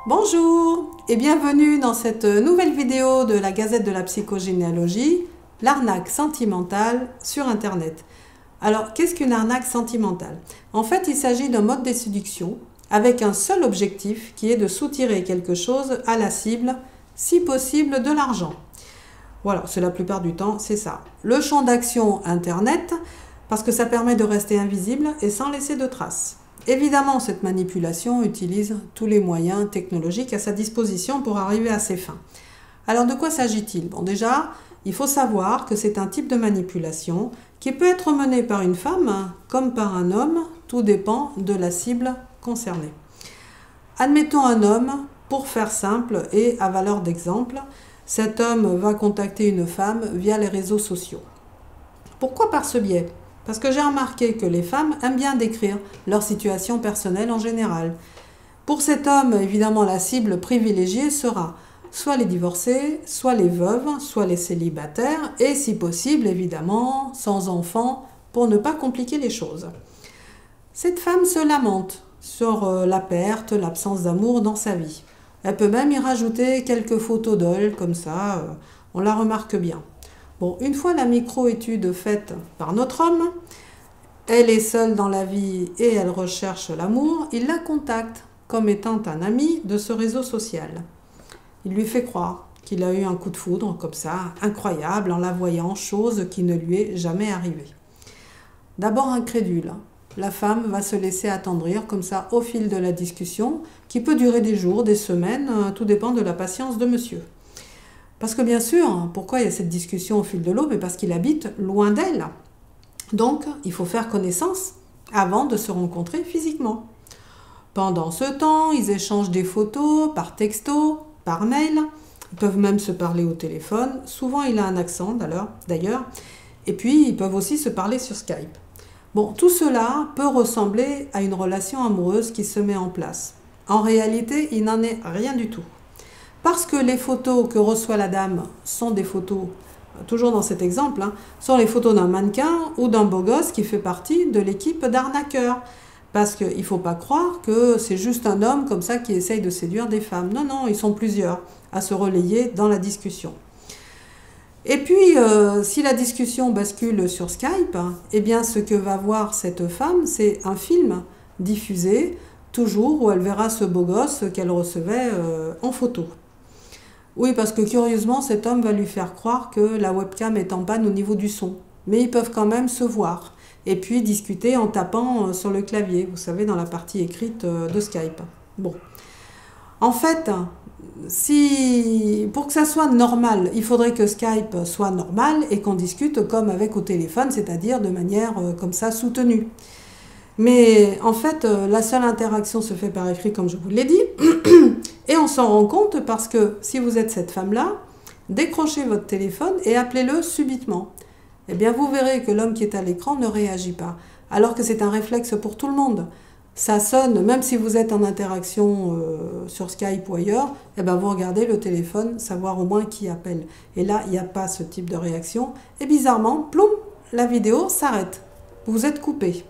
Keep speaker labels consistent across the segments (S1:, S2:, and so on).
S1: Bonjour et bienvenue dans cette nouvelle vidéo de la Gazette de la psychogénéalogie, l'arnaque sentimentale sur Internet. Alors, qu'est-ce qu'une arnaque sentimentale? En fait, il s'agit d'un mode de séduction avec un seul objectif qui est de soutirer quelque chose à la cible, si possible de l'argent. Voilà, c'est la plupart du temps, c'est ça. Le champ d'action Internet, parce que ça permet de rester invisible et sans laisser de traces. Évidemment, cette manipulation utilise tous les moyens technologiques à sa disposition pour arriver à ses fins. Alors, de quoi s'agit-il? Bon, déjà, il faut savoir que c'est un type de manipulation qui peut être mené par une femme comme par un homme, tout dépend de la cible concernée. Admettons un homme, pour faire simple et à valeur d'exemple, cet homme va contacter une femme via les réseaux sociaux. Pourquoi par ce biais? Parce que j'ai remarqué que les femmes aiment bien décrire leur situation personnelle en général. Pour cet homme, évidemment, la cible privilégiée sera soit les divorcés, soit les veuves, soit les célibataires, et si possible, évidemment, sans enfants, pour ne pas compliquer les choses. Cette femme se lamente sur la perte, l'absence d'amour dans sa vie. Elle peut même y rajouter quelques photos d'elle, comme ça, on la remarque bien. Bon, une fois la micro-étude faite par notre homme, elle est seule dans la vie et elle recherche l'amour, il la contacte comme étant un ami de ce réseau social. Il lui fait croire qu'il a eu un coup de foudre comme ça, incroyable, en la voyant, chose qui ne lui est jamais arrivée. D'abord incrédule, la femme va se laisser attendrir comme ça au fil de la discussion, qui peut durer des jours, des semaines, tout dépend de la patience de monsieur. Parce que bien sûr, pourquoi il y a cette discussion au fil de l'eau? Mais parce qu'il habite loin d'elle. Donc, il faut faire connaissance avant de se rencontrer physiquement. Pendant ce temps, ils échangent des photos par texto, par mail. Ils peuvent même se parler au téléphone. Souvent, il a un accent d'ailleurs. Et puis, ils peuvent aussi se parler sur Skype. Bon, tout cela peut ressembler à une relation amoureuse qui se met en place. En réalité, il n'en est rien du tout. Parce que les photos que reçoit la dame sont des photos, toujours dans cet exemple, sont les photos d'un mannequin ou d'un beau gosse qui fait partie de l'équipe d'arnaqueurs. Parce qu'il ne faut pas croire que c'est juste un homme comme ça qui essaye de séduire des femmes. Non, non, ils sont plusieurs à se relayer dans la discussion. Et puis, si la discussion bascule sur Skype, eh bien, ce que va voir cette femme, c'est un film diffusé, toujours où elle verra ce beau gosse qu'elle recevait en photo. Oui, parce que curieusement, cet homme va lui faire croire que la webcam est en panne au niveau du son. Mais ils peuvent quand même se voir. Et puis discuter en tapant sur le clavier, vous savez, dans la partie écrite de Skype. Bon. En fait, pour que ça soit normal, il faudrait que Skype soit normal et qu'on discute comme avec au téléphone, c'est-à-dire de manière comme ça soutenue. Mais en fait, la seule interaction se fait par écrit, comme je vous l'ai dit. Et on s'en rend compte parce que si vous êtes cette femme-là, décrochez votre téléphone et appelez-le subitement. Eh bien, vous verrez que l'homme qui est à l'écran ne réagit pas. Alors que c'est un réflexe pour tout le monde. Ça sonne, même si vous êtes en interaction sur Skype ou ailleurs, eh bien, vous regardez le téléphone, savoir au moins qui appelle. Et là, il n'y a pas ce type de réaction. Et bizarrement, ploum, la vidéo s'arrête. Vous êtes coupé.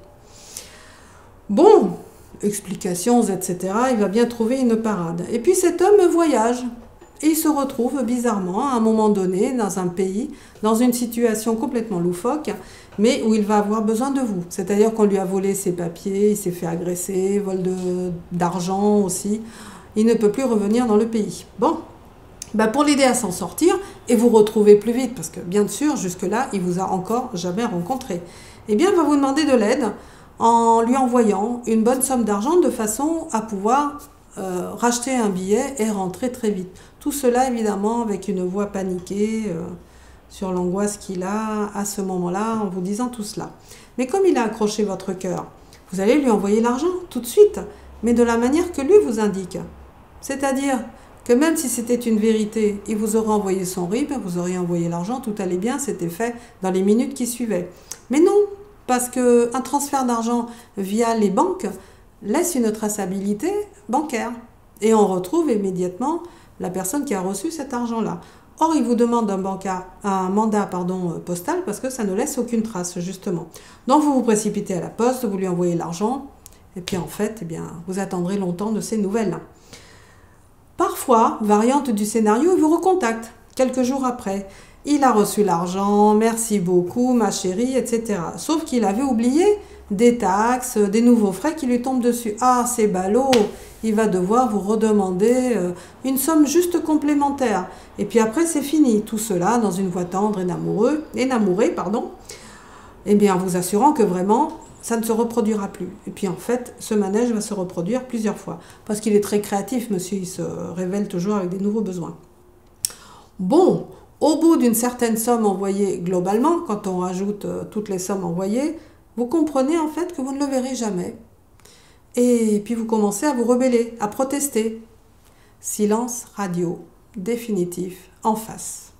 S1: Bon, explications, etc. Il va bien trouver une parade. Et puis cet homme voyage. Et il se retrouve bizarrement à un moment donné dans un pays, dans une situation complètement loufoque, mais où il va avoir besoin de vous. C'est-à-dire qu'on lui a volé ses papiers, il s'est fait agresser, vol d'argent aussi. Il ne peut plus revenir dans le pays. Bon, ben pour l'aider à s'en sortir et vous retrouver plus vite, parce que bien sûr, jusque-là, il vous a encore jamais rencontré, eh bien, il va vous demander de l'aide en lui envoyant une bonne somme d'argent de façon à pouvoir racheter un billet et rentrer très vite. Tout cela, évidemment, avec une voix paniquée sur l'angoisse qu'il a à ce moment-là en vous disant tout cela. Mais comme il a accroché votre cœur, vous allez lui envoyer l'argent tout de suite, mais de la manière que lui vous indique. C'est-à-dire que même si c'était une vérité, il vous aurait envoyé son RIB, vous auriez envoyé l'argent, tout allait bien, c'était fait dans les minutes qui suivaient. Mais non, parce qu'un transfert d'argent via les banques laisse une traçabilité bancaire. Et on retrouve immédiatement la personne qui a reçu cet argent-là. Or, il vous demande un mandat postal parce que ça ne laisse aucune trace, justement. Donc, vous vous précipitez à la poste, vous lui envoyez l'argent, et puis en fait, eh bien, vous attendrez longtemps de ces nouvelles. Parfois, variante du scénario, il vous recontacte quelques jours après. Il a reçu l'argent, merci beaucoup ma chérie, etc. Sauf qu'il avait oublié des taxes, des nouveaux frais qui lui tombent dessus. Ah, c'est ballot, il va devoir vous redemander une somme juste complémentaire. Et puis après, c'est fini. Tout cela dans une voix tendre et enamourée, eh bien, en vous assurant que vraiment, ça ne se reproduira plus. Et puis en fait, ce manège va se reproduire plusieurs fois. Parce qu'il est très créatif, monsieur, il se révèle toujours avec des nouveaux besoins. Bon, au bout d'une certaine somme envoyée globalement, quand on rajoute toutes les sommes envoyées, vous comprenez en fait que vous ne le verrez jamais. Et puis vous commencez à vous rebeller, à protester. Silence radio, définitif, en face.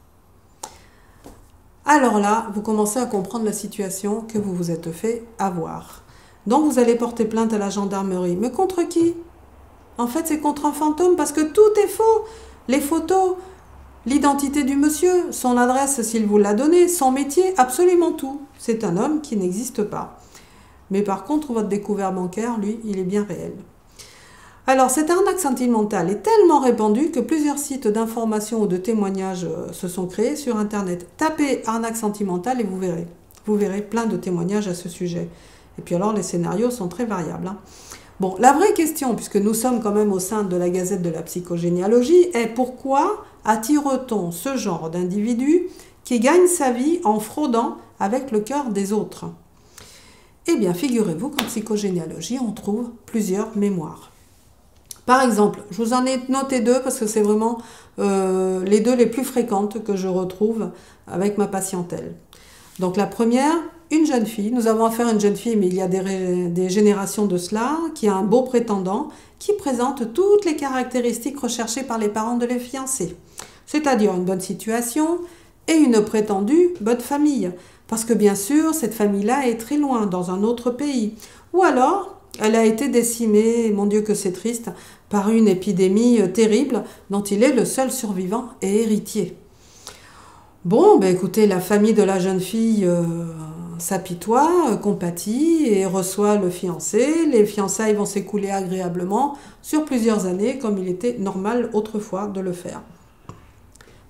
S1: Alors là, vous commencez à comprendre la situation que vous vous êtes fait avoir. Donc vous allez porter plainte à la gendarmerie. Mais contre qui? En fait, c'est contre un fantôme parce que tout est faux. Les photos, l'identité du monsieur, son adresse s'il vous l'a donnée, son métier, absolument tout. C'est un homme qui n'existe pas. Mais par contre, votre découvert bancaire, lui, il est bien réel. Alors, cette arnaque sentimentale est tellement répandue que plusieurs sites d'information ou de témoignages se sont créés sur Internet. Tapez arnaque sentimentale et vous verrez. Vous verrez plein de témoignages à ce sujet. Et puis alors, les scénarios sont très variables. Bon, la vraie question, puisque nous sommes quand même au sein de la Gazette de la psychogénéalogie, est pourquoi attire-t-on ce genre d'individu qui gagne sa vie en fraudant avec le cœur des autres? Eh bien, figurez-vous qu'en psychogénéalogie, on trouve plusieurs mémoires. Par exemple, je vous en ai noté deux parce que c'est vraiment les deux les plus fréquentes que je retrouve avec ma patientèle. Donc la première, une jeune fille. Nous avons affaire à une jeune fille, mais il y a des générations de cela, qui a un beau prétendant, qui présente toutes les caractéristiques recherchées par les parents de la fiancée. C'est-à-dire une bonne situation et une prétendue bonne famille. Parce que bien sûr, cette famille-là est très loin, dans un autre pays. Ou alors, elle a été décimée, mon Dieu que c'est triste, par une épidémie terrible dont il est le seul survivant et héritier. Bon, ben écoutez, la famille de la jeune fille s'apitoie, compatit et reçoit le fiancé. Les fiançailles vont s'écouler agréablement sur plusieurs années, comme il était normal autrefois de le faire.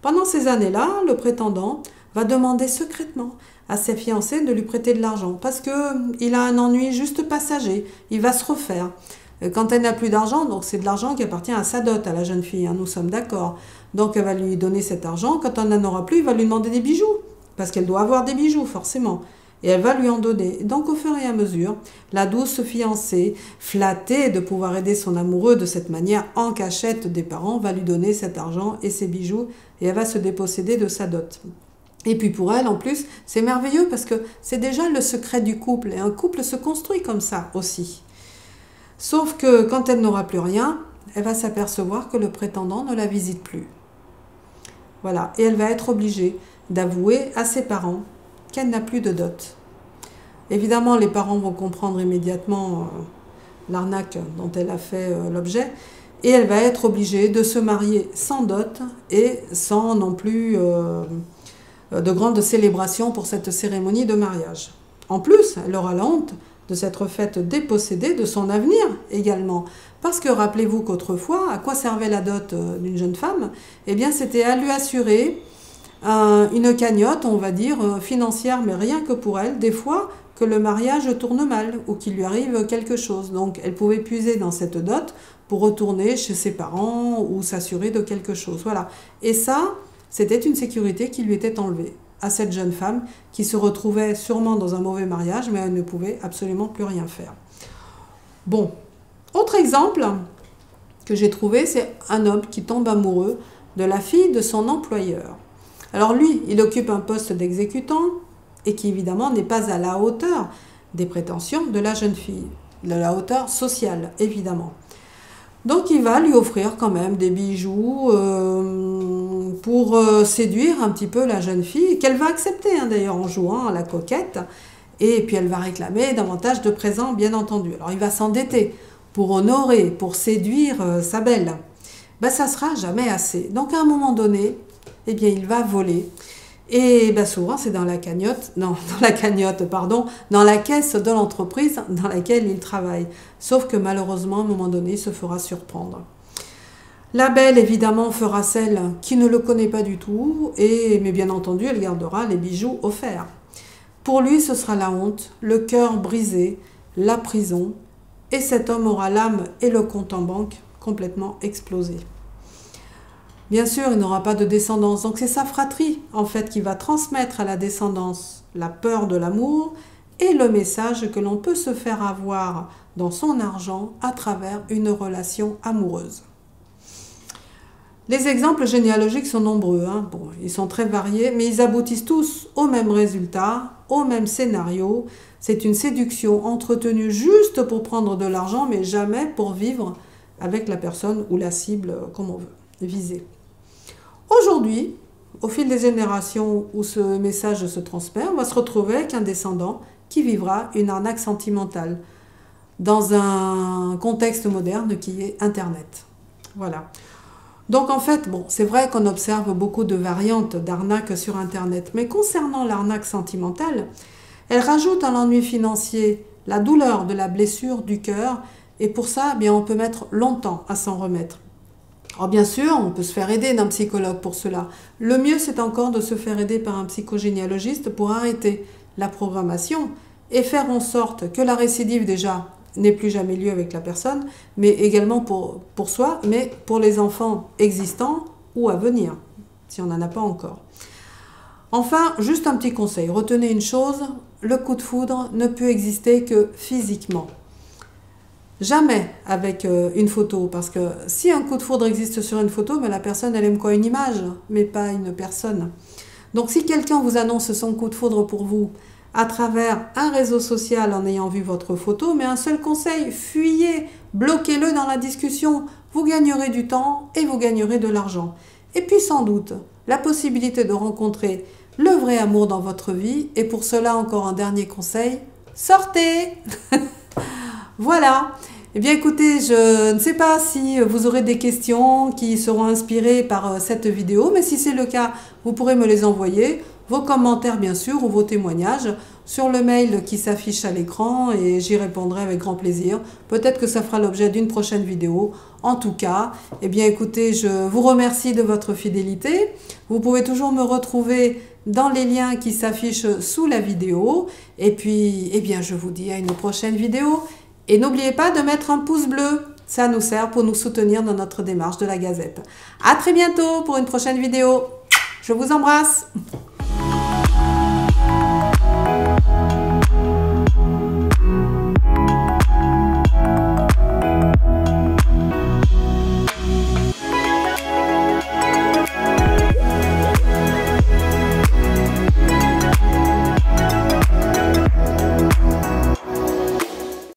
S1: Pendant ces années-là, le prétendant va demander secrètement à ses fiancés de lui prêter de l'argent parce qu'il a un ennui juste passager, il va se refaire. Quand elle n'a plus d'argent, donc c'est de l'argent qui appartient à sa dot, à la jeune fille, nous sommes d'accord. Donc elle va lui donner cet argent, quand elle n'en aura plus, il va lui demander des bijoux, parce qu'elle doit avoir des bijoux forcément. Et elle va lui en donner. Donc au fur et à mesure, la douce fiancée, flattée de pouvoir aider son amoureux de cette manière en cachette des parents, va lui donner cet argent et ses bijoux, et elle va se déposséder de sa dot. Et puis pour elle, en plus, c'est merveilleux parce que c'est déjà le secret du couple. Et un couple se construit comme ça aussi. Sauf que quand elle n'aura plus rien, elle va s'apercevoir que le prétendant ne la visite plus. Voilà. Et elle va être obligée d'avouer à ses parents qu'elle n'a plus de dot. Évidemment, les parents vont comprendre immédiatement l'arnaque dont elle a fait l'objet. Et elle va être obligée de se marier sans dot et sans non plus de grandes célébrations pour cette cérémonie de mariage. En plus, elle aura la honte de s'être faite déposséder de son avenir également. Parce que rappelez-vous qu'autrefois, à quoi servait la dot d'une jeune femme? Eh bien, c'était à lui assurer une cagnotte, on va dire, financière, mais rien que pour elle, des fois que le mariage tourne mal ou qu'il lui arrive quelque chose. Donc, elle pouvait puiser dans cette dot pour retourner chez ses parents ou s'assurer de quelque chose. Voilà. Et ça, c'était une sécurité qui lui était enlevée à cette jeune femme qui se retrouvait sûrement dans un mauvais mariage, mais elle ne pouvait absolument plus rien faire. Bon, autre exemple que j'ai trouvé, c'est un homme qui tombe amoureux de la fille de son employeur. Alors lui, il occupe un poste d'exécutant et qui évidemment n'est pas à la hauteur des prétentions de la jeune fille, de la hauteur sociale évidemment. Donc il va lui offrir quand même des bijoux pour séduire un petit peu la jeune fille, qu'elle va accepter d'ailleurs en jouant à la coquette, et puis elle va réclamer davantage de présents bien entendu. Alors il va s'endetter pour honorer, pour séduire sa belle. Ben, ça ne sera jamais assez. Donc à un moment donné, eh bien, il va voler. Et ben, souvent, c'est dans la cagnotte, dans la caisse de l'entreprise dans laquelle il travaille. Sauf que malheureusement, à un moment donné, il se fera surprendre. La belle, évidemment, fera celle qui ne le connaît pas du tout, mais bien entendu, elle gardera les bijoux offerts. Pour lui, ce sera la honte, le cœur brisé, la prison, et cet homme aura l'âme et le compte en banque complètement explosé. Bien sûr, il n'aura pas de descendance, donc c'est sa fratrie, en fait, qui va transmettre à la descendance la peur de l'amour et le message que l'on peut se faire avoir dans son argent à travers une relation amoureuse. Les exemples généalogiques sont nombreux, hein. Bon, ils sont très variés, mais ils aboutissent tous au même résultat, au même scénario. C'est une séduction entretenue juste pour prendre de l'argent, mais jamais pour vivre avec la personne ou la cible, comme on veut, viser. Aujourd'hui, au fil des générations où ce message se transmet, on va se retrouver avec un descendant qui vivra une arnaque sentimentale dans un contexte moderne qui est Internet. Voilà. Donc en fait, bon, c'est vrai qu'on observe beaucoup de variantes d'arnaques sur Internet, mais concernant l'arnaque sentimentale, elle rajoute à l'ennui financier la douleur de la blessure du cœur, et pour ça, eh bien, on peut mettre longtemps à s'en remettre. Alors bien sûr, on peut se faire aider d'un psychologue pour cela. Le mieux, c'est encore de se faire aider par un psychogénéalogiste pour arrêter la programmation et faire en sorte que la récidive déjà n'ait plus jamais lieu avec la personne, mais également pour soi, mais pour les enfants existants ou à venir, si on n'en a pas encore. Enfin, juste un petit conseil, retenez une chose, le coup de foudre ne peut exister que physiquement. Jamais avec une photo, parce que si un coup de foudre existe sur une photo, mais la personne, elle aime quoi? Une image, mais pas une personne. Donc si quelqu'un vous annonce son coup de foudre pour vous, à travers un réseau social en ayant vu votre photo, mais un seul conseil, fuyez, bloquez-le dans la discussion, vous gagnerez du temps et vous gagnerez de l'argent. Et puis sans doute, la possibilité de rencontrer le vrai amour dans votre vie, et pour cela encore un dernier conseil, sortez. Voilà. Eh bien écoutez, je ne sais pas si vous aurez des questions qui seront inspirées par cette vidéo, mais si c'est le cas, vous pourrez me les envoyer, vos commentaires bien sûr, ou vos témoignages, sur le mail qui s'affiche à l'écran, et j'y répondrai avec grand plaisir. Peut-être que ça fera l'objet d'une prochaine vidéo. En tout cas, eh bien écoutez, je vous remercie de votre fidélité. Vous pouvez toujours me retrouver dans les liens qui s'affichent sous la vidéo. Et puis, eh bien je vous dis à une prochaine vidéo. Et n'oubliez pas de mettre un pouce bleu, ça nous sert pour nous soutenir dans notre démarche de la Gazette. À très bientôt pour une prochaine vidéo. Je vous embrasse.